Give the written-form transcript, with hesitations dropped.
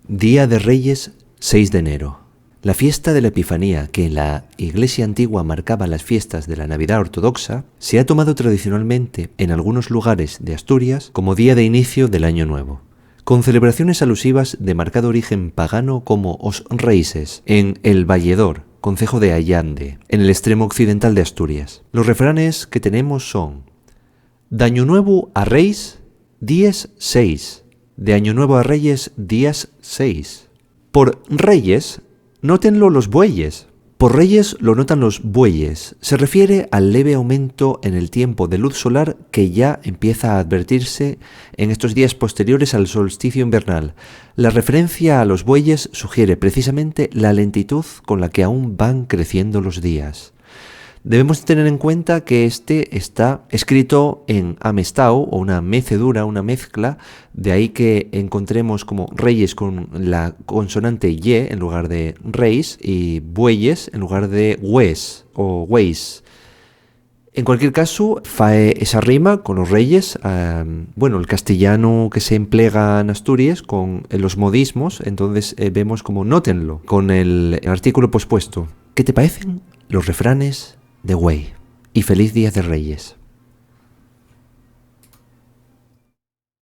Día de Reyes, 6 de enero. La fiesta de la Epifanía, que en la Iglesia antigua marcaba las fiestas de la Navidad ortodoxa, se ha tomado tradicionalmente en algunos lugares de Asturias como día de inicio del Año Nuevo, con celebraciones alusivas de marcado origen pagano como Os Reises, en El Valledor, concejo de Allande, en el extremo occidental de Asturias. Los refranes que tenemos son: d'Año Nuevo a Reis, días 6. De Año Nuevo a Reyes, días 6. Por Reyes, nótenlo los bueyes. Por Reyes lo notan los bueyes. Se refiere al leve aumento en el tiempo de luz solar que ya empieza a advertirse en estos días posteriores al solsticio invernal. La referencia a los bueyes sugiere precisamente la lentitud con la que aún van creciendo los días. Debemos tener en cuenta que este está escrito en amestao o una mecedura, una mezcla, de ahí que encontremos como reyes con la consonante y en lugar de reis y bueyes en lugar de hues o weis. En cualquier caso, fae esa rima con los reyes, el castellano que se emplea en Asturias con los modismos, entonces vemos como nótenlo con el artículo pospuesto. ¿Qué te parecen los refranes de Güey? Y feliz Día de Reyes.